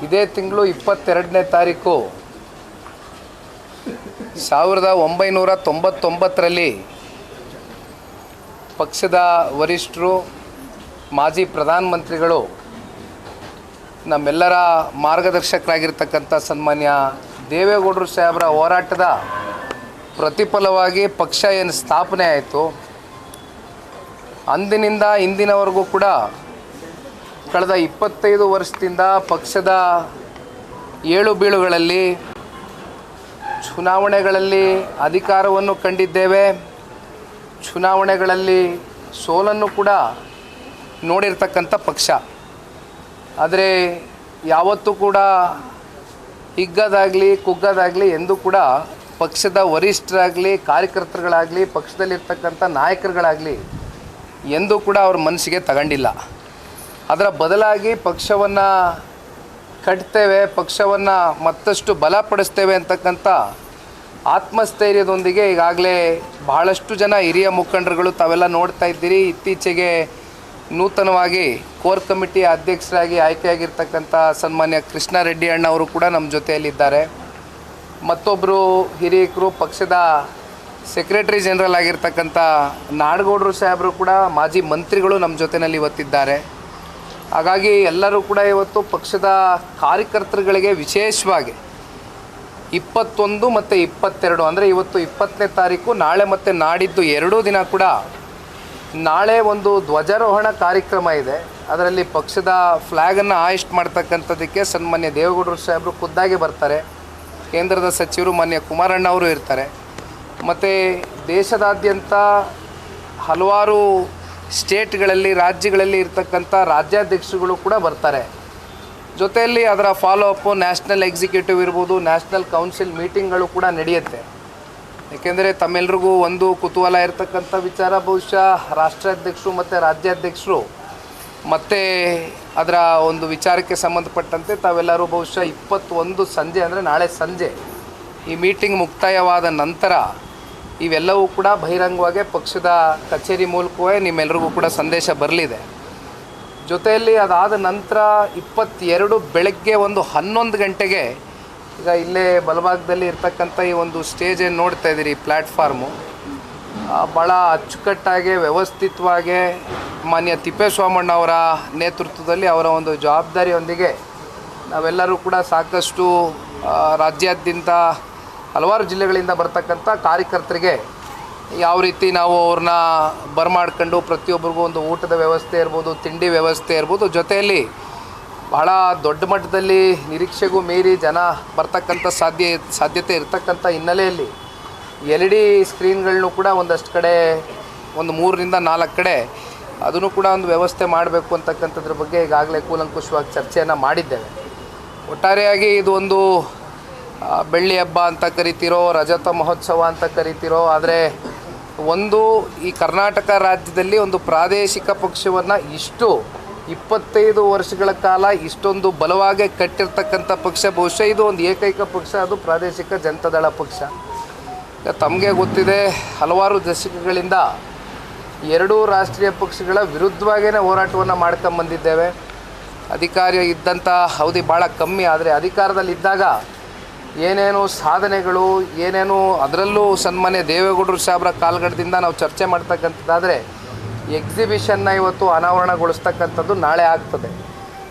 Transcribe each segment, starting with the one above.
ಇದೇ ತಿಂಗಳು 22ನೇ ತಾರೀಕು 1999ರಲ್ಲಿ ಪಕ್ಷದ ವರಿಷ್ಠರು ಮಾಜಿ ಪ್ರಧಾನಮಂತ್ರಿಗಳು ನಮ್ಮೆಲ್ಲರ ಮಾರ್ಗದರ್ಶಕರಾಗಿರ್ತಕ್ಕಂಥ ಸನ್ಮಾನ್ಯ ದೇವೇಗೌಡರು ಸಾಹೇಬರ ಹೋರಾಟದ ಪ್ರತಿಫಲವಾಗಿ ಪಕ್ಷ ಏನು ಸ್ಥಾಪನೆ ಆಯಿತು, ಅಂದಿನಿಂದ ಇಂದಿನವರೆಗೂ ಕೂಡ ಕಳೆದ 25 ವರ್ಷದಿಂದ ಪಕ್ಷದ ಏಳು ಬೀಳುಗಳಲ್ಲಿ ಚುನಾವಣೆಗಳಲ್ಲಿ ಅಧಿಕಾರವನ್ನು ಕಂಡಿದ್ದೇವೆ, ಚುನಾವಣೆಗಳಲ್ಲಿ ಸೋಲನ್ನು ಕೂಡ ನೋಡಿರ್ತಕ್ಕಂಥ ಪಕ್ಷ. ಆದರೆ ಯಾವತ್ತೂ ಕೂಡ ಹಿಗ್ಗದಾಗಲಿ ಕುಗ್ಗದಾಗಲಿ ಎಂದೂ ಕೂಡ ಪಕ್ಷದ ವರಿಷ್ಠರಾಗಲಿ ಕಾರ್ಯಕರ್ತರುಗಳಾಗಲಿ ಪಕ್ಷದಲ್ಲಿರ್ತಕ್ಕಂಥ ನಾಯಕರುಗಳಾಗಲಿ ಎಂದೂ ಕೂಡ ಅವ್ರ ಮನಸ್ಸಿಗೆ ತಗೊಂಡಿಲ್ಲ. ಅದರ ಬದಲಾಗಿ ಪಕ್ಷವನ್ನು ಕಟ್ತೇವೆ, ಪಕ್ಷವನ್ನು ಮತ್ತಷ್ಟು ಬಲಪಡಿಸ್ತೇವೆ ಅಂತಕ್ಕಂಥ ಆತ್ಮಸ್ಥೈರ್ಯದೊಂದಿಗೆ ಈಗಾಗಲೇ ಬಹಳಷ್ಟು ಜನ ಹಿರಿಯ ಮುಖಂಡರುಗಳು ತಾವೆಲ್ಲ ನೋಡ್ತಾ ಇದ್ದೀರಿ. ಇತ್ತೀಚೆಗೆ ನೂತನವಾಗಿ ಕೋರ್ ಕಮಿಟಿ ಅಧ್ಯಕ್ಷರಾಗಿ ಆಯ್ಕೆಯಾಗಿರ್ತಕ್ಕಂಥ ಸನ್ಮಾನ್ಯ ಕೃಷ್ಣಾರೆಡ್ಡಿ ಅಣ್ಣವರು ಕೂಡ ನಮ್ಮ ಜೊತೆಯಲ್ಲಿದ್ದಾರೆ. ಮತ್ತೊಬ್ಬರು ಹಿರಿಯಕರು ಪಕ್ಷದ ಸೆಕ್ರೆಟರಿ ಜನರಲ್ ಆಗಿರ್ತಕ್ಕಂಥ ನಾಡಗೌಡರು ಸಾಹೇಬರು ಕೂಡ ಮಾಜಿ ಮಂತ್ರಿಗಳು ನಮ್ಮ ಜೊತೆಯಲ್ಲಿ ಇವತ್ತಿದ್ದಾರೆ. ಹಾಗಾಗಿ ಎಲ್ಲರೂ ಕೂಡ ಇವತ್ತು ಪಕ್ಷದ ಕಾರ್ಯಕರ್ತರುಗಳಿಗೆ ವಿಶೇಷವಾಗಿ 21 ಮತ್ತು 22 ಅಂದರೆ ಇವತ್ತು 20ನೇ ತಾರೀಕು, ನಾಳೆ ಮತ್ತು ನಾಡಿದ್ದು 2 ದಿನ ಕೂಡ ನಾಳೆ ಒಂದು ಧ್ವಜಾರೋಹಣ ಕಾರ್ಯಕ್ರಮ ಇದೆ. ಅದರಲ್ಲಿ ಪಕ್ಷದ ಫ್ಲ್ಯಾಗನ್ನು ಹಾಯಿಸ್ಟ್ ಮಾಡ್ತಕ್ಕಂಥದ್ದಕ್ಕೆ ಸನ್ಮಾನ್ಯ ದೇವೇಗೌಡರು ಸಾಹೇಬರು ಖುದ್ದಾಗಿ ಬರ್ತಾರೆ, ಕೇಂದ್ರದ ಸಚಿವರು ಮಾನ್ಯ ಕುಮಾರಣ್ಣ ಅವರು ಇರ್ತಾರೆ, ಮತ್ತು ದೇಶದಾದ್ಯಂತ ಹಲವಾರು ಸ್ಟೇಟ್ಗಳಲ್ಲಿ ರಾಜ್ಯಗಳಲ್ಲಿ ಇರ್ತಕ್ಕಂಥ ರಾಜ್ಯಾಧ್ಯಕ್ಷರುಗಳು ಕೂಡ ಬರ್ತಾರೆ. ಜೊತೆಯಲ್ಲಿ ಅದರ ಫಾಲೋ ಅಪ್ಪು ನ್ಯಾಷನಲ್ ಎಕ್ಸಿಕ್ಯೂಟಿವ್ ಇರ್ಬೋದು, ನ್ಯಾಷನಲ್ ಕೌನ್ಸಿಲ್ ಮೀಟಿಂಗ್ಗಳು ಕೂಡ ನಡೆಯುತ್ತೆ. ಏಕೆಂದರೆ ತಮ್ಮೆಲ್ಲರಿಗೂ ಒಂದು ಕುತೂಹಲ ಇರತಕ್ಕಂಥ ವಿಚಾರ, ಬಹುಶಃ ರಾಷ್ಟ್ರಾಧ್ಯಕ್ಷರು ಮತ್ತು ರಾಜ್ಯಾಧ್ಯಕ್ಷರು ಮತ್ತು ಅದರ ಒಂದು ವಿಚಾರಕ್ಕೆ ಸಂಬಂಧಪಟ್ಟಂತೆ ತಾವೆಲ್ಲರೂ ಬಹುಶಃ 21 ಸಂಜೆ ಅಂದರೆ ನಾಳೆ ಸಂಜೆ ಈ ಮೀಟಿಂಗ್ ಮುಕ್ತಾಯವಾದ ನಂತರ ಇವೆಲ್ಲವೂ ಕೂಡ ಬಹಿರಂಗವಾಗಿ ಪಕ್ಷದ ಕಚೇರಿ ಮೂಲಕವೇ ನಿಮ್ಮೆಲ್ಲರಿಗೂ ಕೂಡ ಸಂದೇಶ ಬರಲಿದೆ. ಜೊತೆಯಲ್ಲಿ ಅದಾದ ನಂತರ 22 ಬೆಳಗ್ಗೆ ಒಂದು 11 ಗಂಟೆಗೆ ಈಗ ಇಲ್ಲೇ ಬಲಭಾಗದಲ್ಲಿ ಇರ್ತಕ್ಕಂಥ ಈ ಒಂದು ಸ್ಟೇಜ್ ಏನು ನೋಡ್ತಾ ಇದ್ದೀರಿ, ಪ್ಲ್ಯಾಟ್ಫಾರ್ಮು ಭಾಳ ಅಚ್ಚುಕಟ್ಟಾಗಿ ವ್ಯವಸ್ಥಿತವಾಗಿ ಮಾನ್ಯ ತಿಪ್ಪೇಸ್ವಾಮಣ್ಣ ಅವರ ನೇತೃತ್ವದಲ್ಲಿ ಅವರ ಒಂದು ಜವಾಬ್ದಾರಿಯೊಂದಿಗೆ ನಾವೆಲ್ಲರೂ ಕೂಡ ಸಾಕಷ್ಟು ರಾಜ್ಯಾದ್ಯಂತ ಹಲವಾರು ಜಿಲ್ಲೆಗಳಿಂದ ಬರ್ತಕ್ಕಂಥ ಕಾರ್ಯಕರ್ತರಿಗೆ ಯಾವ ರೀತಿ ನಾವು ಅವ್ರನ್ನ ಬರಮಾಡ್ಕೊಂಡು ಪ್ರತಿಯೊಬ್ಬರಿಗೂ ಒಂದು ಊಟದ ವ್ಯವಸ್ಥೆ ಇರ್ಬೋದು, ತಿಂಡಿ ವ್ಯವಸ್ಥೆ ಇರ್ಬೋದು, ಜೊತೆಯಲ್ಲಿ ಭಾಳ ದೊಡ್ಡ ಮಟ್ಟದಲ್ಲಿ ನಿರೀಕ್ಷೆಗೂ ಮೀರಿ ಜನ ಬರ್ತಕ್ಕಂಥ ಸಾಧ್ಯತೆ ಇರತಕ್ಕಂಥ ಹಿನ್ನೆಲೆಯಲ್ಲಿ LED ಸ್ಕ್ರೀನ್ಗಳನ್ನೂ ಕೂಡ ಒಂದಷ್ಟು ಕಡೆ ಒಂದು 3ರಿಂದ 4 ಕಡೆ ಅದನ್ನು ಕೂಡ ಒಂದು ವ್ಯವಸ್ಥೆ ಮಾಡಬೇಕು ಅಂತಕ್ಕಂಥದ್ರ ಬಗ್ಗೆ ಈಗಾಗಲೇ ಕೂಲಂಕುಷವಾಗಿ ಚರ್ಚೆಯನ್ನು ಮಾಡಿದ್ದೇವೆ. ಒಟ್ಟಾರೆಯಾಗಿ ಇದು ಒಂದು ಬೆಳ್ಳಿ ಹಬ್ಬ ಅಂತ ಕರಿತಿರೋ, ರಜತ ಮಹೋತ್ಸವ ಅಂತ ಕರಿತಿರೋ, ಆದರೆ ಒಂದು ಈ ಕರ್ನಾಟಕ ರಾಜ್ಯದಲ್ಲಿ ಒಂದು ಪ್ರಾದೇಶಿಕ ಪಕ್ಷವನ್ನು ಇಷ್ಟು 25 ವರ್ಷಗಳ ಕಾಲ ಇಷ್ಟೊಂದು ಬಲವಾಗಿ ಕಟ್ಟಿರ್ತಕ್ಕಂಥ ಪಕ್ಷ ಬಹುಶಃ ಇದು ಒಂದು ಏಕೈಕ ಪಕ್ಷ, ಅದು ಪ್ರಾದೇಶಿಕ ಜನತಾದಳ ಪಕ್ಷ. ತಮಗೆ ಗೊತ್ತಿದೆ, ಹಲವಾರು ದಶಕಗಳಿಂದ ಎರಡೂ ರಾಷ್ಟ್ರೀಯ ಪಕ್ಷಗಳ ವಿರುದ್ಧವಾಗಿಯೇ ಹೋರಾಟವನ್ನು ಮಾಡ್ಕೊಂಬಂದಿದ್ದೇವೆ. ಅಧಿಕಾರ ಇದ್ದಂಥ ಅವಧಿ ಭಾಳ ಕಮ್ಮಿ, ಆದರೆ ಅಧಿಕಾರದಲ್ಲಿದ್ದಾಗ ಏನೇನು ಸಾಧನೆಗಳು ಏನೇನು, ಅದರಲ್ಲೂ ಸನ್ಮಾನ್ಯ ದೇವೇಗೌಡರು ಸಾಹೇಬರ ಕಾಲ್ಗಡದಿಂದ ನಾವು ಚರ್ಚೆ ಮಾಡ್ತಕ್ಕಂಥದ್ದಾದರೆ ಎಕ್ಸಿಬಿಷನ್ನ ಇವತ್ತು ಅನಾವರಣಗೊಳಿಸ್ತಕ್ಕಂಥದ್ದು ನಾಳೆ ಆಗ್ತದೆ.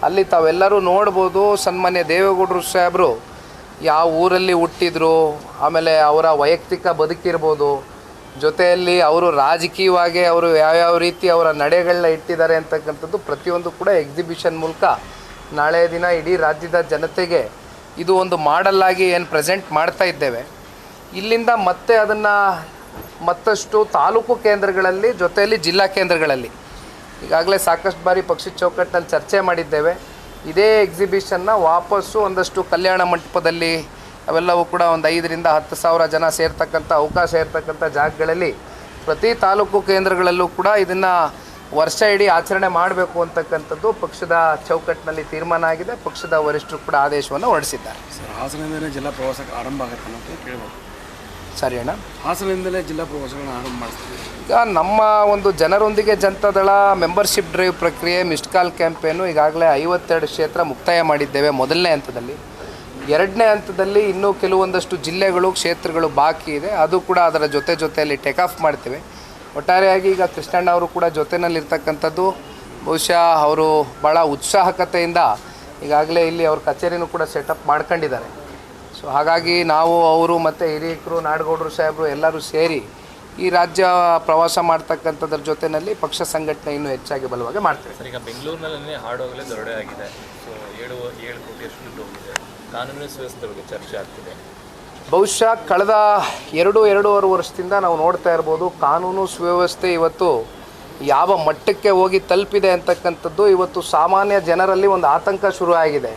ಅಲ್ಲಿ ತಾವೆಲ್ಲರೂ ನೋಡ್ಬೋದು ಸನ್ಮಾನ್ಯ ದೇವೇಗೌಡರು ಸಾಹೇಬರು ಯಾವ ಊರಲ್ಲಿ ಹುಟ್ಟಿದ್ರು, ಆಮೇಲೆ ಅವರ ವೈಯಕ್ತಿಕ ಬದುಕಿರ್ಬೋದು, ಜೊತೆಯಲ್ಲಿ ಅವರು ರಾಜಕೀಯವಾಗಿ ಅವರು ಯಾವ್ಯಾವ ರೀತಿ ಅವರ ನಡೆಗಳನ್ನ ಇಟ್ಟಿದ್ದಾರೆ ಅಂತಕ್ಕಂಥದ್ದು ಪ್ರತಿಯೊಂದು ಕೂಡ ಎಕ್ಸಿಬಿಷನ್ ಮೂಲಕ ನಾಳೆ ದಿನ ಇಡೀ ರಾಜ್ಯದ ಜನತೆಗೆ ಇದು ಒಂದು ಮಾಡಲ್ಲಾಗಿ ಏನು ಪ್ರೆಸೆಂಟ್ ಮಾಡ್ತಾ ಇದ್ದೇವೆ. ಇಲ್ಲಿಂದ ಮತ್ತೆ ಅದನ್ನು ಮತ್ತಷ್ಟು ತಾಲೂಕು ಕೇಂದ್ರಗಳಲ್ಲಿ ಜೊತೆಯಲ್ಲಿ ಜಿಲ್ಲಾ ಕೇಂದ್ರಗಳಲ್ಲಿ ಈಗಾಗಲೇ ಸಾಕಷ್ಟು ಬಾರಿ ಪಕ್ಷದ ಚೌಕಟ್ಟಿನಲ್ಲಿ ಚರ್ಚೆ ಮಾಡಿದ್ದೇವೆ. ಇದೇ ಎಕ್ಸಿಬಿಷನ್ನ ವಾಪಸ್ಸು ಒಂದಷ್ಟು ಕಲ್ಯಾಣ ಮಂಟಪದಲ್ಲಿ ಅವೆಲ್ಲವೂ ಕೂಡ ಒಂದು 5ರಿಂದ 10,000 ಜನ ಸೇರ್ತಕ್ಕಂಥ ಅವಕಾಶ ಇರ್ತಕ್ಕಂಥ ಜಾಗಗಳಲ್ಲಿ ಪ್ರತಿ ತಾಲೂಕು ಕೇಂದ್ರಗಳಲ್ಲೂ ಕೂಡ ಇದನ್ನು ವರ್ಷ ಇಡೀ ಆಚರಣೆ ಮಾಡಬೇಕು ಅಂತಕ್ಕಂಥದ್ದು ಪಕ್ಷದ ಚೌಕಟ್ಟಿನಲ್ಲಿ ತೀರ್ಮಾನ ಆಗಿದೆ. ಪಕ್ಷದ ವರಿಷ್ಠರು ಕೂಡ ಆದೇಶವನ್ನು ಹೊರಡಿಸಿದ್ದಾರೆ. ಹಾಸನದಿಂದ ಜಿಲ್ಲಾ ಪ್ರವಾಸಕ್ಕೆ ಆರಂಭ ಆಗುತ್ತೆ ಅಂತ ಕೇಳ್ಬೋದು. ಸರಿ ಅಣ್ಣ. ಹಾಸನದಿಂದಲೇ ಜಿಲ್ಲಾ ಪ್ರವಾಸಗಳನ್ನ ಆರಂಭ ಮಾಡಿಸ್ತೀವಿ. ಈಗ ನಮ್ಮ ಒಂದು ಜನರೊಂದಿಗೆ ಜನತಾದಳ ಮೆಂಬರ್ಶಿಪ್ ಡ್ರೈವ್ ಪ್ರಕ್ರಿಯೆ ಮಿಸ್ಡ್ ಕಾಲ್ ಕ್ಯಾಂಪೇನು ಈಗಾಗಲೇ 52 ಕ್ಷೇತ್ರ ಮುಕ್ತಾಯ ಮಾಡಿದ್ದೇವೆ ಮೊದಲನೇ ಹಂತದಲ್ಲಿ. ಎರಡನೇ ಹಂತದಲ್ಲಿ ಇನ್ನೂ ಕೆಲವೊಂದಷ್ಟು ಜಿಲ್ಲೆಗಳು ಕ್ಷೇತ್ರಗಳು ಬಾಕಿ ಇದೆ, ಅದು ಕೂಡ ಅದರ ಜೊತೆಯಲ್ಲಿ ಟೇಕ್ ಆಫ್ ಮಾಡ್ತೇವೆ. ಒಟ್ಟಾರೆಯಾಗಿ ಈಗ ಕೃಷ್ಣಣ್ಣ ಅವರು ಕೂಡ ಜೊತೆಯಲ್ಲಿರ್ತಕ್ಕಂಥದ್ದು ಬಹುಶಃ ಅವರು ಭಾಳ ಉತ್ಸಾಹಕತೆಯಿಂದ ಈಗಾಗಲೇ ಇಲ್ಲಿ ಅವ್ರ ಕಚೇರಿನೂ ಕೂಡ ಸೆಟಪ್ ಮಾಡ್ಕೊಂಡಿದ್ದಾರೆ. ಸೊ ಹಾಗಾಗಿ ನಾವು ಅವರು ಮತ್ತು ಹಿರಿಯಕರು ನಾಡಗೌಡರು ಸಾಹೇಬರು ಎಲ್ಲರೂ ಸೇರಿ ಈ ರಾಜ್ಯ ಪ್ರವಾಸ ಮಾಡ್ತಕ್ಕಂಥದ್ರ ಜೊತೆಯಲ್ಲಿ ಪಕ್ಷ ಸಂಘಟನೆ ಇನ್ನೂ ಹೆಚ್ಚಾಗಿ ಬಲವಾಗಿ ಮಾಡ್ತೇವೆ. ಸರ್, ಈಗ ಬೆಂಗಳೂರಿನಲ್ಲಿ ಹಾಡೋಗಲೇ ದರೋಡೆ ಆಗಿದೆ. ಸೊ 7 ಕೋಟಿಯಷ್ಟು ದುಡ್ಡು ಹೋಗಿದೆ. ಕಾನೂನು ಸುವ್ಯವಸ್ಥೆ ಬಗ್ಗೆ ಚರ್ಚೆ ಆಗ್ತಿದೆ. ಬಹುಶಃ ಕಳೆದ 2-2.5 ವರ್ಷದಿಂದ ನಾವು ನೋಡ್ತಾ ಇರ್ಬೋದು ಕಾನೂನು ಸುವ್ಯವಸ್ಥೆ ಇವತ್ತು ಯಾವ ಮಟ್ಟಕ್ಕೆ ಹೋಗಿ ತಲುಪಿದೆ ಅಂತಕ್ಕಂಥದ್ದು. ಇವತ್ತು ಸಾಮಾನ್ಯ ಜನರಲ್ಲಿ ಒಂದು ಆತಂಕ ಶುರು ಆಗಿದೆ.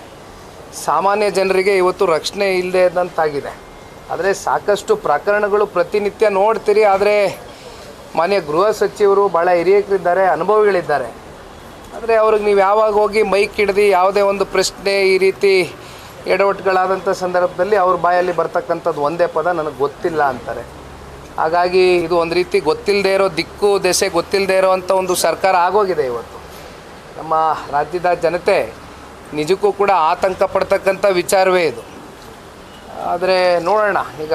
ಸಾಮಾನ್ಯ ಜನರಿಗೆ ಇವತ್ತು ರಕ್ಷಣೆ ಇಲ್ಲದೆ ಇದ್ದಂತಾಗಿದೆ. ಆದರೆ ಸಾಕಷ್ಟು ಪ್ರಕರಣಗಳು ಪ್ರತಿನಿತ್ಯ ನೋಡ್ತೀರಿ. ಆದರೆ ಮಾನ್ಯ ಗೃಹ ಸಚಿವರು ಭಾಳ ಹಿರಿಯರಿದ್ದಾರೆ, ಅನುಭವಿಗಳಿದ್ದಾರೆ. ಆದರೆ ಅವ್ರಿಗೆ ನೀವು ಯಾವಾಗ ಹೋಗಿ ಮೈಕ್ ಹಿಡ್ದು ಯಾವುದೇ ಒಂದು ಪ್ರಶ್ನೆ ಈ ರೀತಿ ಎಡವಟ್ಟುಗಳಾದಂಥ ಸಂದರ್ಭದಲ್ಲಿ ಅವ್ರ ಬಾಯಲ್ಲಿ ಬರ್ತಕ್ಕಂಥದ್ದು ಒಂದೇ ಪದ, ನನಗೆ ಗೊತ್ತಿಲ್ಲ ಅಂತಾರೆ. ಹಾಗಾಗಿ ಇದು ಒಂದು ರೀತಿ ಗೊತ್ತಿಲ್ಲದೆ ಇರೋ ದಿಕ್ಕು ದೆಸೆ ಗೊತ್ತಿಲ್ಲದೆ ಇರೋವಂಥ ಒಂದು ಸರ್ಕಾರ ಆಗೋಗಿದೆ ಇವತ್ತು. ನಮ್ಮ ರಾಜ್ಯದ ಜನತೆ ನಿಜಕ್ಕೂ ಕೂಡ ಆತಂಕ ಪಡ್ತಕ್ಕಂಥ ವಿಚಾರವೇ ಇದು. ಆದರೆ ನೋಡೋಣ, ಈಗ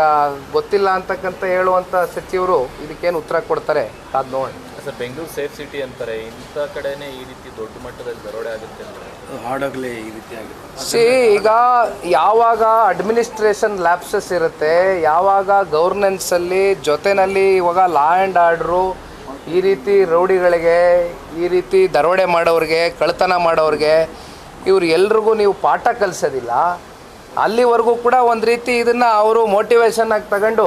ಗೊತ್ತಿಲ್ಲ ಅಂತಕ್ಕಂಥ ಹೇಳುವಂಥ ಸಚಿವರು ಇದಕ್ಕೇನು ಉತ್ತರ ಕೊಡ್ತಾರೆ ಅದು ನೋಡೋಣ. ಸರ್, ಬೆಂಗಳೂರು ಸೇಫ್ ಸಿಟಿ ಅಂತಾರೆ, ಇಂಥ ಕಡೆನೇ ಈ ರೀತಿ ದೊಡ್ಡ ಮಟ್ಟದಲ್ಲಿ ದರೋಡೆ ಆಗುತ್ತೆ ಅಂದರೆ ಹಾಡೋಗಲೇ ಈ ರೀತಿ ಆಗುತ್ತೆ. ಈಗ ಯಾವಾಗ ಅಡ್ಮಿನಿಸ್ಟ್ರೇಷನ್ ಲ್ಯಾಪ್ಸಸ್ ಇರುತ್ತೆ, ಯಾವಾಗ ಗವರ್ನೆನ್ಸಲ್ಲಿ ಜೊತೆಯಲ್ಲಿ ಇವಾಗ ಲಾ ಆ್ಯಂಡ್ ಆರ್ಡ್ರು ಈ ರೀತಿ ರೌಡಿಗಳಿಗೆ, ಈ ರೀತಿ ದರೋಡೆ ಮಾಡೋರಿಗೆ, ಕಳ್ತನ ಮಾಡೋರಿಗೆ, ಇವ್ರು ಎಲ್ರಿಗೂ ನೀವು ಪಾಠ ಕಲಿಸೋದಿಲ್ಲ, ಅಲ್ಲಿವರೆಗೂ ಕೂಡ ಒಂದು ರೀತಿ ಇದನ್ನು ಅವರು ಮೋಟಿವೇಶನ್ ಆಗಿ ತಗೊಂಡು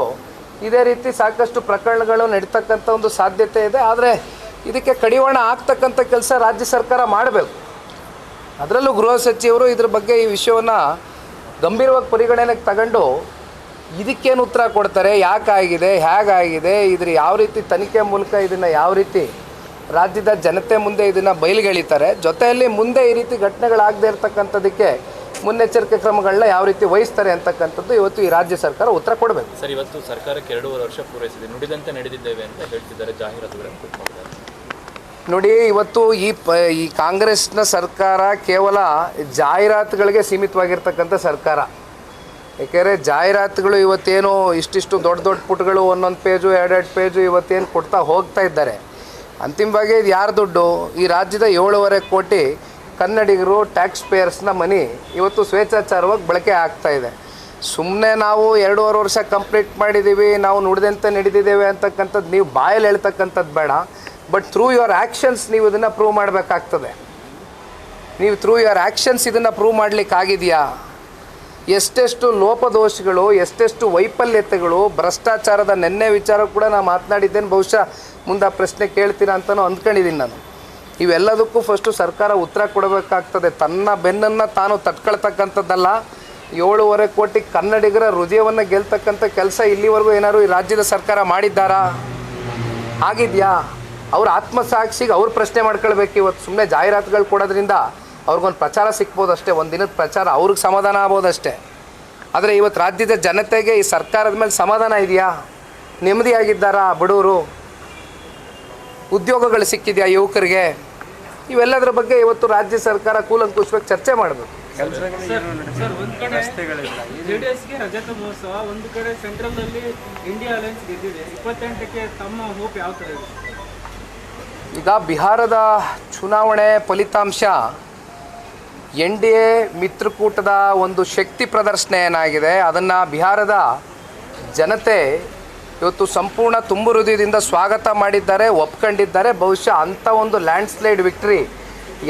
ಇದೇ ರೀತಿ ಸಾಕಷ್ಟು ಪ್ರಕರಣಗಳು ನಡೀತಕ್ಕಂಥ ಒಂದು ಸಾಧ್ಯತೆ ಇದೆ. ಆದರೆ ಇದಕ್ಕೆ ಕಡಿವಾಣ ಆಗ್ತಕ್ಕಂಥ ಕೆಲಸ ರಾಜ್ಯ ಸರ್ಕಾರ ಮಾಡಬೇಕು. ಅದರಲ್ಲೂ ಗೃಹ ಸಚಿವರು ಇದ್ರ ಬಗ್ಗೆ ಈ ವಿಷಯವನ್ನು ಗಂಭೀರವಾಗಿ ಪರಿಗಣನೆಗೆ ತಗೊಂಡು ಇದಕ್ಕೇನು ಉತ್ತರ ಕೊಡ್ತಾರೆ, ಯಾಕಾಗಿದೆ, ಹೇಗಾಗಿದೆ, ಇದ್ರ ಯಾವ ರೀತಿ ತನಿಖೆ ಮೂಲಕ ಇದನ್ನು ಯಾವ ರೀತಿ ರಾಜ್ಯದ ಜನತೆ ಮುಂದೆ ಇದನ್ನು ಬಯಲಿಗೆಳಿತಾರೆ, ಜೊತೆಯಲ್ಲಿ ಮುಂದೆ ಈ ರೀತಿ ಘಟನೆಗಳಾಗದೇ ಇರತಕ್ಕಂಥದ್ದಕ್ಕೆ ಮುನ್ನೆಚ್ಚರಿಕೆ ಕ್ರಮಗಳನ್ನ ಯಾವ ರೀತಿ ವಹಿಸ್ತಾರೆ ಅಂತಕ್ಕಂಥದ್ದು ಇವತ್ತು ಈ ರಾಜ್ಯ ಸರ್ಕಾರ ಉತ್ತರ ಕೊಡಬೇಕು. ಸರ್, ಇವತ್ತು ಸರ್ಕಾರಕ್ಕೆ 2.5 ವರ್ಷ ಪೂರೈಸಿದೆ, ನುಡಿದಂತೆ ನಡೆದಿದ್ದೇವೆ ಅಂತ ಹೇಳ್ತಿದ್ದಾರೆ, ಜಾಹೀರಾತುಗಳನ್ನು ಕೊಟ್ಟಿದ್ದಾರೆ. ನೋಡಿ, ಇವತ್ತು ಈ ಕಾಂಗ್ರೆಸ್ನ ಸರ್ಕಾರ ಕೇವಲ ಜಾಹೀರಾತುಗಳಿಗೆ ಸೀಮಿತವಾಗಿರ್ತಕ್ಕಂಥ ಸರ್ಕಾರ. ಏಕೆಂದರೆ ಜಾಹೀರಾತುಗಳು ಇವತ್ತೇನು ಇಷ್ಟಿಷ್ಟು ದೊಡ್ಡ ಪುಟಗಳು, ಒಂದೊಂದು ಪೇಜು 2 ಪೇಜು ಇವತ್ತೇನು ಕೊಡ್ತಾ ಹೋಗ್ತಾ ಇದ್ದಾರೆ. ಅಂತಿಮವಾಗಿ ಇದು ಯಾರ ದುಡ್ಡು? ಈ ರಾಜ್ಯದ 7.5 ಕೋಟಿ ಕನ್ನಡಿಗರು ಟ್ಯಾಕ್ಸ್ ಪೇಯರ್ಸ್ನ ಮನಿ ಇವತ್ತು ಸ್ವೇಚ್ಛಾಚಾರವಾಗಿ ಬಳಕೆ ಆಗ್ತಾಯಿದೆ. ಸುಮ್ಮನೆ ನಾವು 2.5 ವರ್ಷ ಕಂಪ್ಲೀಟ್ ಮಾಡಿದ್ದೀವಿ, ನಾವು ನುಡಿದಂತೆ ನಡೆದಿದ್ದೇವೆ ಅಂತಕ್ಕಂಥದ್ದು ನೀವು ಬಾಯಲ್ಲಿ ಹೇಳ್ತಕ್ಕಂಥದ್ದು ಬೇಡ. ಬಟ್ ಥ್ರೂ ಯುವರ್ ಆ್ಯಕ್ಷನ್ಸ್ ನೀವು ಇದನ್ನು ಪ್ರೂವ್ ಮಾಡಬೇಕಾಗ್ತದೆ. ನೀವು ಥ್ರೂ ಯುವರ್ ಆ್ಯಕ್ಷನ್ಸ್ ಇದನ್ನು ಪ್ರೂವ್ ಮಾಡಲಿಕ್ಕಾಗಿದೆಯಾ? ಎಷ್ಟೆಷ್ಟು ಲೋಪದೋಷಗಳು, ಎಷ್ಟೆಷ್ಟು ವೈಫಲ್ಯತೆಗಳು, ಭ್ರಷ್ಟಾಚಾರದ ನೆನ್ನೆ ವಿಚಾರ ಕೂಡ ನಾನು ಮಾತನಾಡಿದ್ದೇನೆ. ಬಹುಶಃ ಮುಂದೆ ಆ ಪ್ರಶ್ನೆ ಕೇಳ್ತೀರಾ ಅಂತಲೂ ಅಂದ್ಕೊಂಡಿದ್ದೀನಿ ನಾನು. ಇವೆಲ್ಲದಕ್ಕೂ ಫಸ್ಟು ಸರ್ಕಾರ ಉತ್ತರ ಕೊಡಬೇಕಾಗ್ತದೆ. ತನ್ನ ಬೆನ್ನನ್ನು ತಾನು ತಟ್ಕೊಳ್ತಕ್ಕಂಥದ್ದಲ್ಲ. 7.5 ಕೋಟಿ ಕನ್ನಡಿಗರ ಹೃದಯವನ್ನು ಗೆಲ್ತಕ್ಕಂಥ ಕೆಲಸ ಇಲ್ಲಿವರೆಗೂ ಏನಾದ್ರು ಈ ರಾಜ್ಯದ ಸರ್ಕಾರ ಮಾಡಿದ್ದಾರಾ? ಆಗಿದೆಯಾ? ಅವ್ರ ಆತ್ಮಸಾಕ್ಷಿಗೆ ಅವ್ರು ಪ್ರಶ್ನೆ ಮಾಡ್ಕೊಳ್ಬೇಕು. ಇವತ್ತು ಸುಮ್ಮನೆ ಜಾಹೀರಾತುಗಳು ಕೊಡೋದ್ರಿಂದ ಅವ್ರಿಗೊಂದು ಪ್ರಚಾರ ಸಿಗ್ಬೋದು ಅಷ್ಟೇ, ಒಂದು ದಿನದ ಪ್ರಚಾರ, ಅವ್ರಿಗೆ ಸಮಾಧಾನ ಆಗ್ಬೋದಷ್ಟೇ. ಆದರೆ ಇವತ್ತು ರಾಜ್ಯದ ಜನತೆಗೆ ಈ ಸರ್ಕಾರದ ಮೇಲೆ ಸಮಾಧಾನ ಇದೆಯಾ? ನೆಮ್ಮದಿಯಾಗಿದ್ದಾರಾ ಬಡವರು? ಉದ್ಯೋಗಗಳು ಸಿಕ್ಕಿದೆಯಾ ಯುವಕರಿಗೆ? ಇವೆಲ್ಲದರ ಬಗ್ಗೆ ಇವತ್ತು ರಾಜ್ಯ ಸರ್ಕಾರ ಕೂಲಂಕುಷವಾಗಿ ಚರ್ಚೆ ಮಾಡಬೇಕು. ಸರ್, ಒಂದು ಕಡೆ ಜೆಡಿಎಸ್ಗೆ ರಜತ ಮಹೋತ್ಸವ, ಒಂದು ಕಡೆ ಸೆಂಟ್ರಲ್ನಲ್ಲಿ ಇಂಡಿಯಾ ಅಲಯನ್ಸ್ ಗೆದ್ದಿದೆ. 28ಕ್ಕೆ ತಮ್ಮ ಹೋಪ್ ಯಾವ ಥರ ಇದೆ? ಈಗ ಬಿಹಾರದ ಚುನಾವಣೆ ಫಲಿತಾಂಶ NDA ಮಿತ್ರಕೂಟದ ಒಂದು ಶಕ್ತಿ ಪ್ರದರ್ಶನ ಏನಾಗಿದೆ ಅದನ್ನು ಬಿಹಾರದ ಜನತೆ ಇವತ್ತು ಸಂಪೂರ್ಣ ತುಂಬು ಹೃದಯದಿಂದ ಸ್ವಾಗತ ಮಾಡಿದ್ದಾರೆ, ಒಪ್ಕೊಂಡಿದ್ದಾರೆ. ಬಹುಶಃ ಅಂಥ ಒಂದು ಲ್ಯಾಂಡ್ಸ್ಲೈಡ್ ವಿಕ್ಟ್ರಿ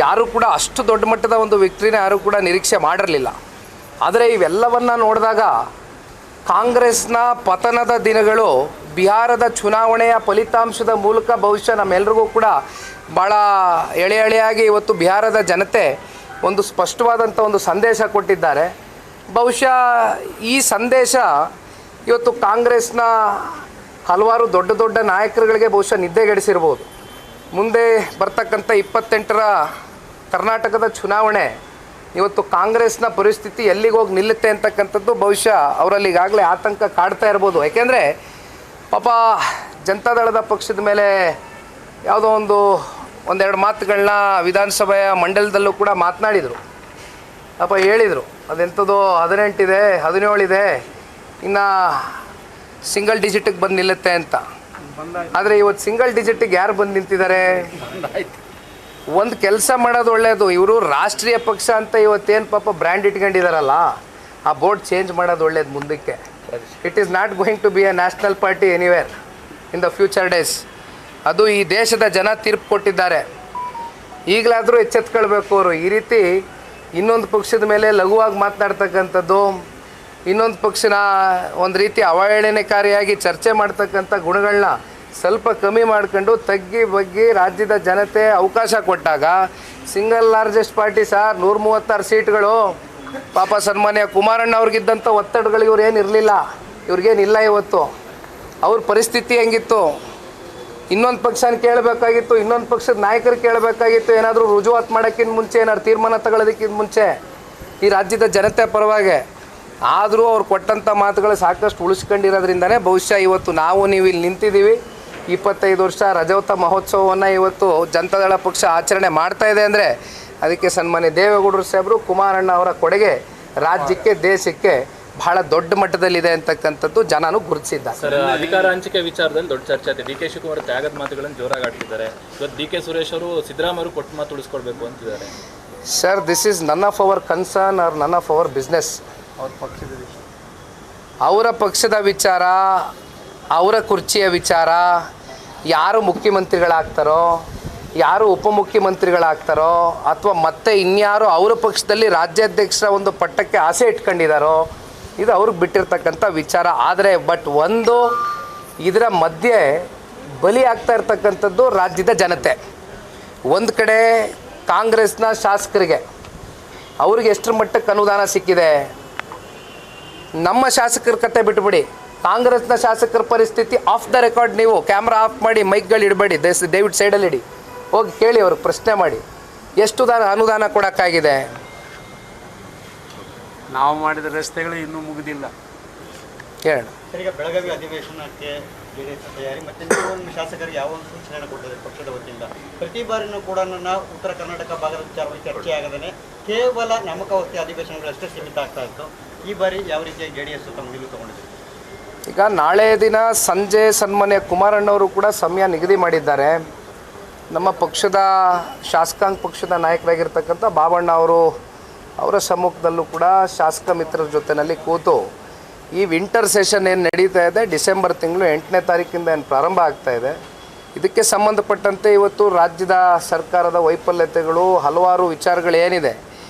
ಯಾರೂ ಕೂಡ, ಅಷ್ಟು ದೊಡ್ಡ ಮಟ್ಟದ ಒಂದು ವಿಕ್ಟ್ರಿನ ಯಾರೂ ಕೂಡ ನಿರೀಕ್ಷೆ ಮಾಡಿರಲಿಲ್ಲ. ಆದರೆ ಇವೆಲ್ಲವನ್ನು ನೋಡಿದಾಗ ಕಾಂಗ್ರೆಸ್ನ ಪತನದ ದಿನಗಳು ಬಿಹಾರದ ಚುನಾವಣೆಯ ಫಲಿತಾಂಶದ ಮೂಲಕ ಬಹುಶಃ ನಮ್ಮೆಲ್ಲರಿಗೂ ಕೂಡ ಭಾಳ ಎಳೆಯಾಗಿ ಇವತ್ತು ಬಿಹಾರದ ಜನತೆ ಒಂದು ಸ್ಪಷ್ಟವಾದಂಥ ಒಂದು ಸಂದೇಶ ಕೊಟ್ಟಿದ್ದಾರೆ. ಬಹುಶಃ ಈ ಸಂದೇಶ ಇವತ್ತು ಕಾಂಗ್ರೆಸ್ನ ಹಲವಾರು ದೊಡ್ಡ ನಾಯಕರುಗಳಿಗೆ ಬಹುಶಃ ನಿದ್ದೆಗೆಡಿಸಿರ್ಬೋದು. ಮುಂದೆ ಬರ್ತಕ್ಕಂಥ 28ರ ಕರ್ನಾಟಕದ ಚುನಾವಣೆ ಇವತ್ತು ಕಾಂಗ್ರೆಸ್ನ ಪರಿಸ್ಥಿತಿ ಎಲ್ಲಿಗೆ ಹೋಗಿ ನಿಲ್ಲುತ್ತೆ ಅಂತಕ್ಕಂಥದ್ದು ಬಹುಶಃ ಅವರಲ್ಲಿ ಈಗಾಗಲೇ ಆತಂಕ ಕಾಡ್ತಾ ಇರ್ಬೋದು. ಯಾಕೆಂದರೆ ಪಾಪ ಜನತಾದಳದ ಪಕ್ಷದ ಮೇಲೆ ಯಾವುದೋ ಒಂದೆರಡು ಮಾತುಗಳನ್ನ ವಿಧಾನಸಭೆಯ ಮಂಡಲದಲ್ಲೂ ಕೂಡ ಮಾತನಾಡಿದರು. ಪಾಪ ಹೇಳಿದರು ಅದೆಂಥದ್ದು 18 ಇದೆ 17 ಇದೆ, ಇನ್ನು ಸಿಂಗಲ್ ಡಿಜಿಟಿಗೆ ಬಂದು ನಿಲ್ಲುತ್ತೆ ಅಂತ. ಆದರೆ ಇವತ್ತು ಸಿಂಗಲ್ ಡಿಜಿಟಿಗೆ ಯಾರು ಬಂದು ನಿಂತಿದ್ದಾರೆ? ಒಂದು ಕೆಲಸ ಮಾಡೋದು ಒಳ್ಳೆಯದು. ಇವರು ರಾಷ್ಟ್ರೀಯ ಪಕ್ಷ ಅಂತ ಇವತ್ತೇನು ಪಾಪ ಬ್ರ್ಯಾಂಡ್ ಇಟ್ಕೊಂಡಿದ್ದಾರಲ್ಲ, ಆ ಬೋರ್ಡ್ ಚೇಂಜ್ ಮಾಡೋದು ಒಳ್ಳೇದು ಮುಂದಕ್ಕೆ. It is not going to be a national party anywhere in the future days. ಅದು ಈ ದೇಶದ ಜನ ತೀರ್ಪು ಕೊಟ್ಟಿದ್ದಾರೆ. ಈಗಲಾದರೂ ಎಚ್ಚೆತ್ಕೊಳ್ಬೇಕು ಅವರು. ಈ ರೀತಿ ಇನ್ನೊಂದು ಪಕ್ಷದ ಮೇಲೆ ಲಘುವಾಗಿ ಮಾತನಾಡ್ತಕ್ಕಂಥದ್ದು, ಇನ್ನೊಂದು ಪಕ್ಷನ ಒಂದು ರೀತಿ ಅವಹೇಳನಕಾರಿಯಾಗಿ ಚರ್ಚೆ ಮಾಡ್ತಕ್ಕಂಥ ಗುಣಗಳನ್ನ ಸ್ವಲ್ಪ ಕಮ್ಮಿ ಮಾಡ್ಕೊಂಡು ತಗ್ಗಿ ಬಗ್ಗಿ ರಾಜ್ಯದ ಜನತೆ ಅವಕಾಶ ಕೊಟ್ಟಾಗ ಸಿಂಗಲ್ ಲಾರ್ಜೆಸ್ಟ್ ಪಾರ್ಟಿ ಸರ್, 136 ಸೀಟ್ಗಳು. ಪಾಪ ಸನ್ಮಾನ್ಯ ಕುಮಾರಣ್ಣ ಅವ್ರಿಗಿದ್ದಂಥ ಒತ್ತಡಗಳು ಇವ್ರೇನು ಇರಲಿಲ್ಲ, ಇವ್ರಿಗೇನಿಲ್ಲ. ಇವತ್ತು ಅವ್ರ ಪರಿಸ್ಥಿತಿ ಹೆಂಗಿತ್ತು? ಇನ್ನೊಂದು ಪಕ್ಷನ ಕೇಳಬೇಕಾಗಿತ್ತು, ಇನ್ನೊಂದು ಪಕ್ಷದ ನಾಯಕರು ಕೇಳಬೇಕಾಗಿತ್ತು. ಏನಾದರೂ ರುಜುವಾತು ಮಾಡೋಕ್ಕಿಂತ ಮುಂಚೆ, ಏನಾದ್ರು ತೀರ್ಮಾನ ತಗೊಳ್ಳೋದಕ್ಕಿಂತ ಮುಂಚೆ ಈ ರಾಜ್ಯದ ಜನತೆ ಪರವಾಗಿ. ಆದರೂ ಅವ್ರು ಕೊಟ್ಟಂಥ ಮಾತುಗಳು ಸಾಕಷ್ಟು ಉಳಿಸ್ಕೊಂಡಿರೋದ್ರಿಂದನೇ ಬಹುಶಃ ಇವತ್ತು ನೀವು ಇಲ್ಲಿ ನಿಂತಿದ್ದೀವಿ. 25 ವರ್ಷ ರಜೌತ ಮಹೋತ್ಸವವನ್ನು ಇವತ್ತು ಜನತಾದಳ ಪಕ್ಷ ಆಚರಣೆ ಮಾಡ್ತಾ ಇದೆ ಅಂದರೆ ಅದಕ್ಕೆ ಸನ್ಮಾನ್ಯ ದೇವೇಗೌಡರು ಸಾಹೇಬರು, ಕುಮಾರಣ್ಣ ಅವರ ಕೊಡುಗೆ ರಾಜ್ಯಕ್ಕೆ, ದೇಶಕ್ಕೆ ಬಹಳ ದೊಡ್ಡ ಮಟ್ಟದಲ್ಲಿದೆ ಅಂತಕ್ಕಂಥದ್ದು ಜನನು ಗುರುತಿಸಿದ್ದಾರೆ. ಸರ್, ಅಧಿಕಾರ ಹಂಚಿಕೆ ವಿಚಾರದಲ್ಲಿ ದೊಡ್ಡ ಚರ್ಚೆ ಆಗಿದೆ. ಡಿ ಕೆ ಶಿವಕುಮಾರ್ ತ್ಯಾಗದ ಮಾತುಗಳನ್ನು ಜೋರಾಗಿ ಆಡ್ತಿದ್ದಾರೆ. ಇವತ್ತು ಡಿ ಕೆ ಸುರೇಶ್ ಅವರು ಸಿದ್ದರಾಮಯ್ಯ ಕೊಟ್ಟು ಮಾತು ಉಳಿಸ್ಕೊಳ್ಬೇಕು ಅಂತಿದ್ದಾರೆ. Sir, this is none of our concern R none of our business. ಅವರ ಪಕ್ಷದ ವಿಚಾರ, ಅವರ ಕುರ್ಚಿಯ ವಿಚಾರ, ಯಾರು ಮುಖ್ಯಮಂತ್ರಿಗಳಾಗ್ತಾರೋ, ಯಾರು ಉಪಮುಖ್ಯಮಂತ್ರಿಗಳಾಗ್ತಾರೋ, ಅಥವಾ ಮತ್ತೆ ಇನ್ಯಾರು ಅವರ ಪಕ್ಷದಲ್ಲಿ ರಾಜ್ಯಾಧ್ಯಕ್ಷರ ಒಂದು ಪಟ್ಟಕ್ಕೆ ಆಸೆ ಇಟ್ಕೊಂಡಿದ್ದಾರೋ, ಇದು ಅವ್ರಿಗೆ ಬಿಟ್ಟಿರ್ತಕ್ಕಂಥ ವಿಚಾರ. ಆದರೆ ಇದರ ಮಧ್ಯೆ ಬಲಿ ಆಗ್ತಾ ಇರ್ತಕ್ಕಂಥದ್ದು ರಾಜ್ಯದ ಜನತೆ. ಒಂದು ಕಡೆ ಕಾಂಗ್ರೆಸ್ನ ಶಾಸಕರಿಗೆ ಅವ್ರಿಗೆ ಎಷ್ಟರ ಮಟ್ಟಕ್ಕೆ ಅನುದಾನ ಸಿಕ್ಕಿದೆ? ನಮ್ಮ ಶಾಸಕರ ಕತೆ ಬಿಟ್ಬಿಡಿ, ಕಾಂಗ್ರೆಸ್ನ ಶಾಸಕರ ಪರಿಸ್ಥಿತಿ ಆಫ್ ದ ರೆಕಾರ್ಡ್. ನೀವು ಕ್ಯಾಮ್ರಾ ಆಫ್ ಮಾಡಿ, ಮೈಕ್ಗಳು ಇಡಬೇಡಿ, ದಯವಿಟ್ಟು ಸೈಡಲ್ಲಿ ಇಡಿ, ಹೋಗಿ ಕೇಳಿ, ಅವ್ರಿಗೆ ಪ್ರಶ್ನೆ ಮಾಡಿ ಎಷ್ಟು ಅನುದಾನ ಕೊಡೋಕ್ಕಾಗಿದೆ. ನಾವು ಮಾಡಿದ ರಸ್ತೆಗಳು ಇನ್ನೂ ಮುಗಿದಿಲ್ಲ. ಹೇಳಿ. ಈಗ ಬೆಳಗಾವಿ ಅಧಿವೇಶನಕ್ಕೆ ಜೆಡಿಎಸ್ ತಯಾರಿ ಮತ್ತು ನೀವು ಶಾಸಕರಿಗೆ ಯಾವ ಒಂದು ಸೂಚನೆಯನ್ನು ಕೊಟ್ಟಿದೆ ಪಕ್ಷದ ವತಿಯಿಂದ? ಪ್ರತಿ ಬಾರಿನೂ ಕೂಡ ನನ್ನ ಉತ್ತರ ಕರ್ನಾಟಕ ಭಾಗದ ವಿಚಾರವಾಗಿ ಚರ್ಚೆ ಆಗದೇ ಕೇವಲ ನಾಮಕಾವಸ್ಥೆ ಅಧಿವೇಶನಗಳಷ್ಟೇ ಸೀಮಿತ ಆಗ್ತಾ ಇತ್ತು. ಈ ಬಾರಿ ಯಾವ ರೀತಿಯಾಗಿ ಜೆಡಿಎಸ್ ತಮ್ಮ ನಿಲುವು ತಗೊಂಡಿದೆ? ಈಗ ನಾಳೆ ದಿನ ಸಂಜೆ ಸನ್ಮಾನ್ಯ ಕುಮಾರಣ್ಣವರು ಕೂಡ ಸಮಯ ನಿಗದಿ ಮಾಡಿದ್ದಾರೆ. ನಮ್ಮ ಪಕ್ಷದ ಶಾಸಕಾಂಗ ಪಕ್ಷದ ನಾಯಕರಾಗಿರ್ತಕ್ಕಂಥ ಬಾಬಣ್ಣ ಅವರ ಸಮ್ಮುಖದಲ್ಲೂ ಕೂಡ ಶಾಸಕ ಮಿತ್ರರ ಜೊತೆಯಲ್ಲಿ ಕೂತು ಈ ವಿಂಟರ್ ಸೆಷನ್ ಏನು ನಡೀತಾ ಇದೆ, ಡಿಸೆಂಬರ್ ತಿಂಗಳು 8ನೇ ತಾರೀಕಿಂದ ಏನು ಪ್ರಾರಂಭ ಆಗ್ತಾ ಇದೆ, ಇದಕ್ಕೆ ಸಂಬಂಧಪಟ್ಟಂತೆ ಇವತ್ತು ರಾಜ್ಯದ ಸರ್ಕಾರದ ವೈಫಲ್ಯತೆಗಳು, ಹಲವಾರು ವಿಚಾರಗಳೇನಿದೆ,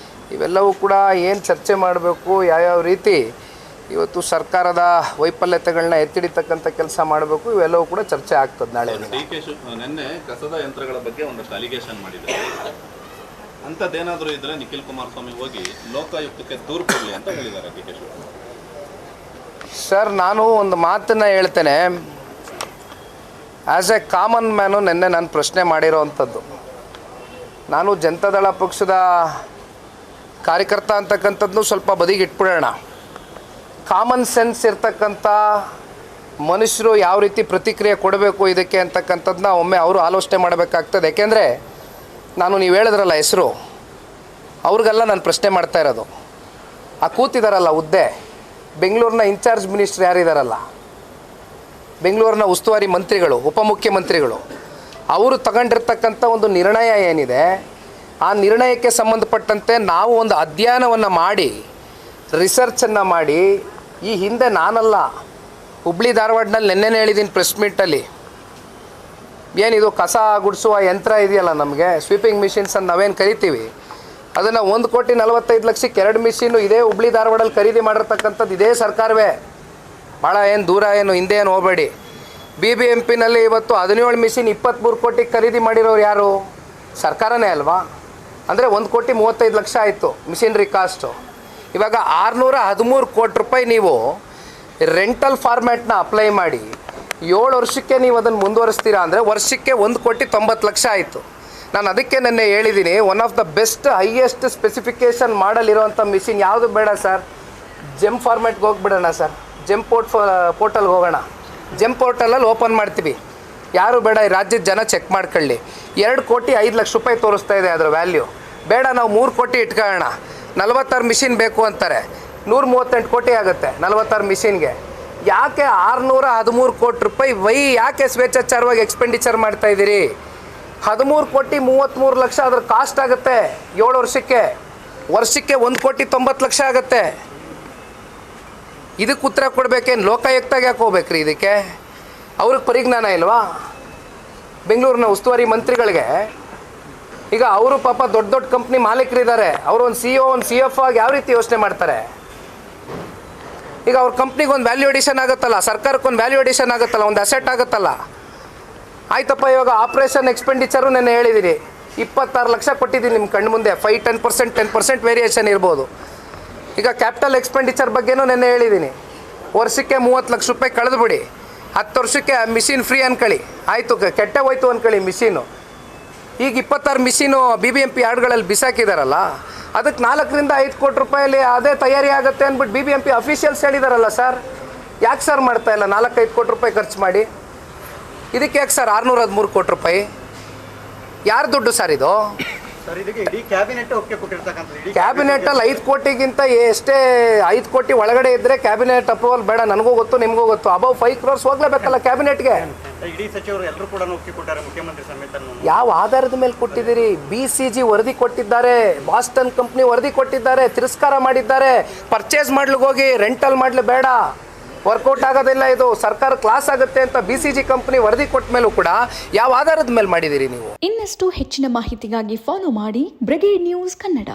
ಇವೆಲ್ಲವೂ ಕೂಡ ಏನು ಚರ್ಚೆ ಮಾಡಬೇಕು, ಯಾವ್ಯಾವ ರೀತಿ ಇವತ್ತು ಸರ್ಕಾರದ ವೈಫಲ್ಯತೆಗಳನ್ನ ಎತ್ತಿಡಿತಕ್ಕಂಥ ಕೆಲಸ ಮಾಡಬೇಕು, ಇವೆಲ್ಲವೂ ಕೂಡ ಚರ್ಚೆ ಆಗ್ತದೆ ನಾಳೆ. ನಿನ್ನೆ ಕಸದ ಯಂತ್ರಗಳ ಬಗ್ಗೆ ಒಂದಷ್ಟು ಅಲಿಗೇಷನ್ ಮಾಡಿದ್ದಾರೆ. ಅಂಥದ್ದೇನಾದರೂ ಇದ್ದರೆ ನಿಖಿಲ್ ಕುಮಾರಸ್ವಾಮಿ ಹೋಗಿ ಲೋಕಾಯುಕ್ತಕ್ಕೆ ದೂರು ಕೊಡಲಿ ಅಂತ ಹೇಳಿದ್ದಾರೆ ಡಿ ಕೆ ಶಿವಕುಮಾರ್. ಸರ್, ನಾನು ಒಂದು ಮಾತನ್ನು ಹೇಳ್ತೇನೆ. ಆ್ಯಸ್ ಎ ಕಾಮನ್ ಮ್ಯಾನು ನಿನ್ನೆ ನಾನು ಪ್ರಶ್ನೆ ಮಾಡಿರೋವಂಥದ್ದು, ನಾನು ಜನತಾದಳ ಪಕ್ಷದ ಕಾರ್ಯಕರ್ತ ಅಂತಕ್ಕಂಥದ್ದು ಸ್ವಲ್ಪ ಬದಿಗೆ ಇಟ್ಬಿಡೋಣ. ಕಾಮನ್ ಸೆನ್ಸ್ ಇರ್ತಕ್ಕಂಥ ಮನುಷ್ಯರು ಯಾವ ರೀತಿ ಪ್ರತಿಕ್ರಿಯೆ ಕೊಡಬೇಕು ಇದಕ್ಕೆ ಅಂತಕ್ಕಂಥದ್ದನ್ನ ಒಮ್ಮೆ ಅವರು ಆಲೋಚನೆ ಮಾಡಬೇಕಾಗ್ತದೆ. ಯಾಕೆಂದರೆ ನೀವು ಹೇಳಿದ್ರಲ್ಲ ಹೆಸರು, ಅವ್ರಿಗೆಲ್ಲ ನಾನು ಪ್ರಶ್ನೆ ಮಾಡ್ತಾ ಇರೋದು. ಆ ಕೂತಿದ್ದಾರಲ್ಲ ಹುದ್ದೆ, ಬೆಂಗಳೂರಿನ ಇನ್ಚಾರ್ಜ್ ಮಿನಿಸ್ಟರ್ ಯಾರಿದ್ದಾರಲ್ಲ, ಬೆಂಗಳೂರಿನ ಉಸ್ತುವಾರಿ ಮಂತ್ರಿಗಳು, ಉಪಮುಖ್ಯಮಂತ್ರಿಗಳು, ಅವರು ತಗೊಂಡಿರ್ತಕ್ಕಂಥ ಒಂದು ನಿರ್ಣಯ ಏನಿದೆ, ಆ ನಿರ್ಣಯಕ್ಕೆ ಸಂಬಂಧಪಟ್ಟಂತೆ ನಾವು ಒಂದು ಅಧ್ಯಯನವನ್ನು ಮಾಡಿ, ರಿಸರ್ಚನ್ನು ಮಾಡಿ, ಈ ಹಿಂದೆ ನಾನಲ್ಲ, ಹುಬ್ಳಿ ಧಾರವಾಡನಲ್ಲಿ ನೆನ್ನೆನೇ ಹೇಳಿದ್ದೀನಿ ಪ್ರೆಸ್ ಮೀಟಲ್ಲಿ, ಏನಿದು ಕಸ ಗುಡಿಸುವ ಯಂತ್ರ ಇದೆಯಲ್ಲ ನಮಗೆ, ಸ್ವೀಪಿಂಗ್ ಮಿಷಿನ್ಸ್ ಅಂತ ನಾವೇನು ಕರಿತೀವಿ, ಅದನ್ನು 1,45,00,000ಕ್ಕೆ 2 ಮಿಷಿನ್ನು ಇದೇ ಹುಬ್ಳಿ ಧಾರವಾಡಲ್ಲಿ ಖರೀದಿ ಮಾಡಿರ್ತಕ್ಕಂಥದ್ದು ಇದೇ ಸರ್ಕಾರವೇ. ಭಾಳ ಏನು ದೂರ ಹಿಂದೆ ಏನು ಹೋಗಬೇಡಿ. BBMPನಲ್ಲಿ ಇವತ್ತು 17 ಮಿಷಿನ್ 23 ಕೋಟಿಗೆ ಖರೀದಿ ಮಾಡಿರೋರು ಯಾರು? ಸರ್ಕಾರನೇ ಅಲ್ವಾ? ಅಂದರೆ 1,35,00,000 ಆಯಿತು ಮಿಷಿನ್ರಿ ಕಾಸ್ಟು. ಇವಾಗ 613 ಕೋಟಿ ರೂಪಾಯಿ ನೀವು ರೆಂಟಲ್ ಫಾರ್ಮ್ಯಾಟ್ನ ಅಪ್ಲೈ ಮಾಡಿ 7 ವರ್ಷಕ್ಕೆ ನೀವು ಅದನ್ನು ಮುಂದುವರಿಸ್ತೀರಾ ಅಂದರೆ ವರ್ಷಕ್ಕೆ 1,90,00,000 ಆಯಿತು. ನಾನು ಅದಕ್ಕೆ ನೆನ್ನೆ ಹೇಳಿದ್ದೀನಿ, one of the best highest specification ಮಾಡಲಿರುವಂಥ ಮಿಷಿನ್ ಯಾವುದು ಬೇಡ ಸರ್, ಜೆಮ್ ಫಾರ್ಮ್ಯಾಟ್ಗೆ ಹೋಗ್ಬಿಡೋಣ ಸರ್, ಜೆಮ್ ಪೋರ್ಟಲ್ಗೆ ಹೋಗೋಣ. ಜೆಮ್ ಪೋರ್ಟಲಲ್ಲಿ ಓಪನ್ ಮಾಡ್ತೀವಿ, ಯಾರು ಬೇಡ, ಈ ರಾಜ್ಯದ ಜನ ಚೆಕ್ ಮಾಡ್ಕೊಳ್ಳಿ. 2,05,00,000 ತೋರಿಸ್ತಾ ಇದೆ ಅದರ ವ್ಯಾಲ್ಯೂ. ಬೇಡ, ನಾವು 3 ಕೋಟಿ ಇಟ್ಕೊಳ್ಳೋಣ. 46 ಮಿಷಿನ್ ಬೇಕು ಅಂತಾರೆ, 138 ಕೋಟಿ ಆಗುತ್ತೆ 46 ಮಿಷಿನ್ಗೆ. ಯಾಕೆ 613 ಕೋಟಿ ರೂಪಾಯಿ ಯಾಕೆ ಸ್ವೇಚ್ಛಾಚಾರವಾಗಿ ಎಕ್ಸ್ಪೆಂಡಿಚರ್ ಮಾಡ್ತಾ ಇದ್ದೀರಿ? 13,33,00,000 ಅದ್ರ ಕಾಸ್ಟ್ ಆಗುತ್ತೆ 7 ವರ್ಷಕ್ಕೆ. ವರ್ಷಕ್ಕೆ 1,90,00,000 ಆಗುತ್ತೆ. ಇದಕ್ಕೆ ಉತ್ತರ ಕೊಡಬೇಕೇನು? ಲೋಕಾಯುಕ್ತಾಗ ಯಾಕೆ ಹೋಗ್ಬೇಕ್ರಿ ಇದಕ್ಕೆ? ಅವ್ರಿಗೆ ಪರಿಜ್ಞಾನ ಇಲ್ವಾ? ಬೆಂಗಳೂರಿನ ಉಸ್ತುವಾರಿ ಮಂತ್ರಿಗಳಿಗೆ ಈಗ ಅವರು ಪಾಪ ದೊಡ್ಡ ದೊಡ್ಡ ಕಂಪ್ನಿ ಮಾಲೀಕರಿದ್ದಾರೆ, ಅವರು ಒಂದು CEO ಒಂದು CFO ಆಗಿ ಯಾವ ರೀತಿ ಯೋಚನೆ ಮಾಡ್ತಾರೆ? ಈಗ ಅವ್ರ ಕಂಪ್ನಿಗೆ ಒಂದು ವ್ಯಾಲ್ಯೂ ಅಡಿಷನ್ ಆಗುತ್ತಲ್ಲ, ಸರ್ಕಾರಕ್ಕೆ ಒಂದು ವ್ಯಾಲ್ಯೂ ಅಡಿಷನ್ ಆಗುತ್ತಲ್ಲ, ಒಂದು ಅಸೆಟ್ ಆಗುತ್ತಲ್ಲ. ಆಯ್ತಪ್ಪ, ಇವಾಗ ಆಪ್ರೇಷನ್ ಎಕ್ಸ್ಪೆಂಡಿಚರು ನಾನು ಹೇಳಿದ್ದೀನಿ 26 ಲಕ್ಷ ಕೊಟ್ಟಿದ್ದೀನಿ ನಿಮ್ಮ ಕಣ್ಣು ಮುಂದೆ. 5-10%, 10% ವೇರಿಯೇಷನ್ ಇರ್ಬೋದು. ಈಗ ಕ್ಯಾಪಿಟಲ್ ಎಕ್ಸ್ಪೆಂಡಿಚರ್ ಬಗ್ಗೆನೂ ನೆನ್ನೆ ಹೇಳಿದ್ದೀನಿ, ವರ್ಷಕ್ಕೆ 30 ಲಕ್ಷ ರೂಪಾಯಿ ಕಳೆದುಬಿಡಿ, 10 ವರ್ಷಕ್ಕೆ ಮಿಷಿನ್ ಫ್ರೀ ಅಂದ್ಕೊಳ್ಳಿ. ಆಯಿತು, ಕೆಟ್ಟೆ ಹೋಯ್ತು ಅಂದ್ಕೊಳ್ಳಿ ಮಿಷಿನು. ಈಗ 26 ಮಿಷಿನು BBMP ಯಾರ್ಡ್ಗಳಲ್ಲಿ ಬಿಸಾಕಿದಾರಲ್ಲ, ಅದಕ್ಕೆ 4-5 ಕೋಟಿ ರೂಪಾಯಲ್ಲಿ ಅದೇ ತಯಾರಿ ಆಗುತ್ತೆ ಅಂದ್ಬಿಟ್ಟು BBMP ಅಫಿಷಿಯಲ್ಸ್ ಹೇಳಿದಾರಲ್ಲ ಸರ್. ಯಾಕೆ ಸರ್ ಮಾಡ್ತಾ ಇಲ್ಲ 4-5 ಕೋಟಿ ರೂಪಾಯಿ ಖರ್ಚು ಮಾಡಿ? ಇದಕ್ಕೆ ಯಾಕೆ ಸರ್ 613 ಕೋಟಿ ರೂಪಾಯಿ? ಯಾರು ದುಡ್ಡು ಸರ್ ಇದು? ಸರ್, ಇದಕ್ಕೆ ಇಡೀ ಕ್ಯಾಬಿನೆಟ್ ಒಪ್ಪಿಗೆ ಕೊಟ್ಟಿರ್ತಕ್ಕಂಥದ್ದು. ಕ್ಯಾಬಿನೆಟಲ್ಲಿ 5 ಕೋಟಿಗಿಂತ ಎಷ್ಟೇ 5 ಕೋಟಿ ಒಳಗಡೆ ಇದ್ದರೆ ಕ್ಯಾಬಿನೆಟ್ ಅಪ್ರೂವಲ್ ಬೇಡ, ನನಗೂ ಗೊತ್ತು ನಿಮಗೂ ಗೊತ್ತು. Above 5 crores ಹೋಗ್ಲೇಬೇಕಲ್ಲ ಕ್ಯಾಬಿನೆಟ್ಗೆ. ಇಡೀ ಸಚಿವರು ಎಲ್ಲರೂ ಕೂಡ ಒಪ್ಪಿಗೆ ಕೊಟ್ಟಾರೆ, ಮುಖ್ಯಮಂತ್ರಿ ಸಮೇತ. ಯಾವ ಆಧಾರದ ಮೇಲೆ ಕೊಟ್ಟಿದ್ದೀರಿ? BCG ವರದಿ ಕೊಟ್ಟಿದ್ದಾರೆ, ಬಾಸ್ಟನ್ ಕಂಪ್ನಿ ವರದಿ ಕೊಟ್ಟಿದ್ದಾರೆ, ತಿರಸ್ಕಾರ ಮಾಡಿದ್ದಾರೆ. ಪರ್ಚೇಸ್ ಮಾಡ್ಲಿಕ್ಕೆ ಹೋಗಿ ರೆಂಟಲ್ ಮಾಡಲಿ ಬೇಡ, ವರ್ಕೌಟ್ ಆಗೋದಿಲ್ಲ, ಇದು ಸರ್ಕಾರ ಕ್ಲಾಸ್ ಆಗುತ್ತೆ ಅಂತ BCG ಕಂಪ್ನಿ ವರದಿ ಕೊಟ್ಟ ಮೇಲೂ ಕೂಡ ಯಾವ ಆಧಾರದ ಮೇಲೆ ಮಾಡಿದ್ದೀರಿ ನೀವು? ಇನ್ನಷ್ಟು ಹೆಚ್ಚಿನ ಮಾಹಿತಿಗಾಗಿ ಫಾಲೋ ಮಾಡಿ ಬ್ರಿಗೇಡ್ ನ್ಯೂಸ್ ಕನ್ನಡ.